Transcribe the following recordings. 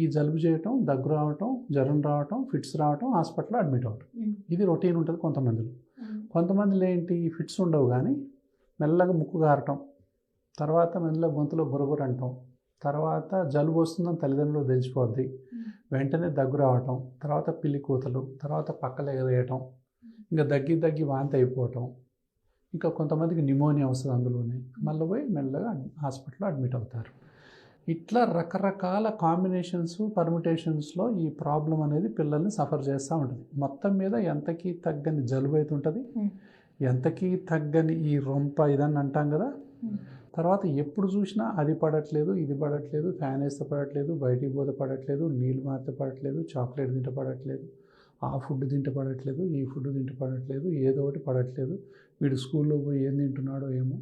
ఈ జలుబు చేయటం, దగ్గు రావటం, జ్వరం రావటం, ఫిట్స్ రావటం, హాస్పిటల్లో అడ్మిట్ అవ్వటం. ఇది రొటీన్ ఉంటుంది కొంతమందిలో. కొంతమందిలో ఏంటి ఫిట్స్ ఉండవు కానీ మెల్లగా ముక్కు గారటం, తర్వాత మెల్లగా గొంతులో బురబుర అంటాం, తర్వాత జలుబు వస్తుందని తల్లిదండ్రులు తెలిసిపోద్ది, వెంటనే దగ్గు రావటం, తర్వాత పిల్లి కూతలు, తర్వాత పక్కలు ఎగరేయటం, ఇంకా దగ్గి వాంతి అయిపోవటం, ఇంకా కొంతమందికి న్యూమోనియా వస్తుంది అందులోనే, మళ్ళీ పోయి మెల్లగా హాస్పిటల్లో అడ్మిట్ అవుతారు. ఇట్లా రకరకాల కాంబినేషన్స్, పర్ముటేషన్స్లో ఈ ప్రాబ్లం అనేది పిల్లల్ని సఫర్ చేస్తూ ఉంటుంది. మొత్తం మీద ఎంతకీ తగ్గని జలుబు అయితే ఉంటుంది, ఎంతకీ తగ్గని ఈ రొంప ఇదని అంటాం కదా. తర్వాత ఎప్పుడు చూసినా అది పడట్లేదు, ఇది పడట్లేదు, ఫ్యాన్ వేస్తే పడట్లేదు, బయటికి పోతే పడట్లేదు, నీళ్ళు మారితే పడట్లేదు, చాక్లెట్ తింటే పడట్లేదు, ఆ ఫుడ్ తింటే పడట్లేదు, ఈ ఫుడ్ తింటే పడట్లేదు, ఏదో ఒకటి పడట్లేదు. వీడు స్కూల్లో పోయి ఏం తింటున్నాడో ఏమో.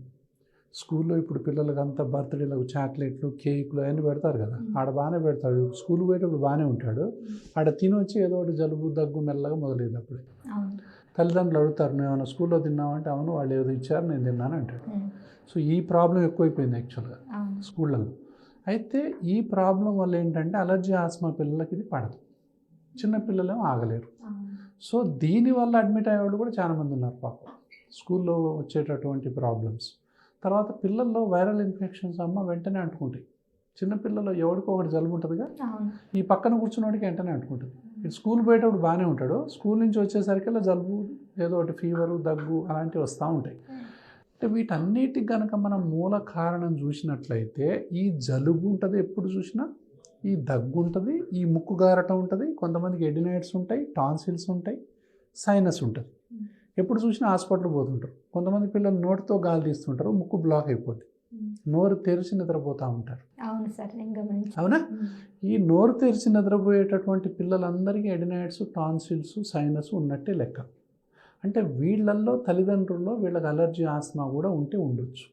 స్కూల్లో ఇప్పుడు పిల్లలకి అంతా బర్త్డేలకు చాక్లెట్లు, కేకులు అవన్నీ పెడతారు కదా, ఆడ బాగానే పెడతాడు. స్కూల్ పోయేటప్పుడు బాగానే ఉంటాడు, ఆడ తినొచ్చి ఏదో ఒకటి జలుబు దగ్గు మెల్లగా మొదలైంది. అప్పుడే తల్లిదండ్రులు అడుగుతారు, నువ్వు ఏమైనా స్కూల్లో తిన్నావంటే అవును వాళ్ళు ఏదో ఇచ్చారు నేను తిన్నాను అంటాడు. సో ఈ ప్రాబ్లం ఎక్కువైపోయింది యాక్చువల్గా స్కూళ్ళల్లో. అయితే ఈ ప్రాబ్లం వల్ల ఏంటంటే అలర్జీ, ఆస్మా పిల్లలకి ఇది పడదు, చిన్నపిల్లలేమో ఆగలేరు. సో దీనివల్ల అడ్మిట్ అయ్యేవాళ్ళు కూడా చాలామంది ఉన్నారు పాపం, స్కూల్లో వచ్చేటటువంటి ప్రాబ్లమ్స్. తర్వాత పిల్లల్లో వైరల్ ఇన్ఫెక్షన్స్ వెంటనే అంటుకుంటాయి. చిన్నపిల్లల్లో ఎవరికో ఒకటి జలుబు ఉంటుందిగా, ఈ పక్కన కూర్చున్నవాడికి వెంటనే అంటుకుంటుంది. ఇటు స్కూల్ పోయేటప్పుడు బాగానే ఉంటాడు, స్కూల్ నుంచి వచ్చేసరికల్లా జలుబు, ఏదో ఒకటి ఫీవరు, దగ్గు అలాంటివి వస్తూ ఉంటాయి. అంటే వీటన్నిటికి కనుక మనం మూల కారణం చూసినట్లయితే ఈ జలుబు ఉంటుంది ఎప్పుడు చూసినా, ఈ దగ్గు ఉంటుంది, ఈ ముక్కు గారటం ఉంటుంది, కొంతమందికి ఎడినైడ్స్ ఉంటాయి, టాన్సిల్స్ ఉంటాయి, సైనస్ ఉంటుంది. ఎప్పుడు చూసినా హాస్పిటల్ పోతుంటారు. కొంతమంది పిల్లలు నోటితో గాలి తీస్తుంటారు, ముక్కు బ్లాక్ అయిపోద్ది, నోరు తెరిచి నిద్రపోతూ ఉంటారు. అవునా? ఈ నోరు తెరిచి నిద్రపోయేటటువంటి పిల్లలందరికీ ఎడినైడ్స్, టాన్సిల్స్, సైనస్ ఉన్నట్టే లెక్క. అంటే వీళ్ళల్లో తల్లిదండ్రుల్లో వీళ్ళకి అలర్జీ, ఆస్మా కూడా ఉంటే ఉండొచ్చు.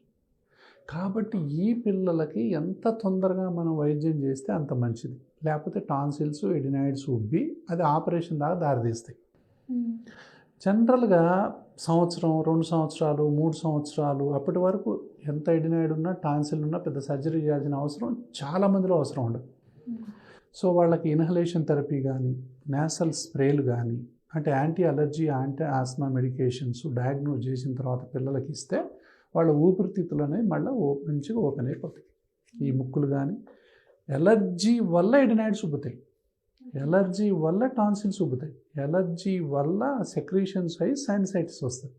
కాబట్టి ఈ పిల్లలకి ఎంత తొందరగా మనం వైద్యం చేస్తే అంత మంచిది. లేకపోతే టాన్సిల్స్, ఎడినైడ్స్ ఉబ్బి అది ఆపరేషన్ దాకా దారితీస్తాయి. జనరల్గా సంవత్సరం, 2 సంవత్సరాలు, 3 సంవత్సరాలు అప్పటి వరకు ఎంత ఎడినైడ్ ఉన్నా, టాన్సిల్ ఉన్నా పెద్ద సర్జరీ చేయాల్సిన అవసరం చాలామందిలో అవసరం ఉండదు. సో వాళ్ళకి ఇన్హలేషన్ థెరపీ కానీ, నేసల్ స్ప్రేలు కానీ, అంటే anti allergy, anti asthma medications diagnose చేసిన తర్వాత పిల్లలకి ఇస్తే వాళ్ళ ఊపిరితిత్తులు అనేవి మళ్ళీ మంచిగా ఓపెన్ అయిపోతాయి. ఈ ముక్కులు కానీ ఎలర్జీ వల్ల ఎడినైడ్స్ ఉబ్బుతాయి, ఎలర్జీ వల్ల టాన్సిల్స్ ఉబ్బుతాయి, ఎలర్జీ వల్ల సెక్రీషన్స్ అయ్యి సైనసైటిస్ వస్తుంది.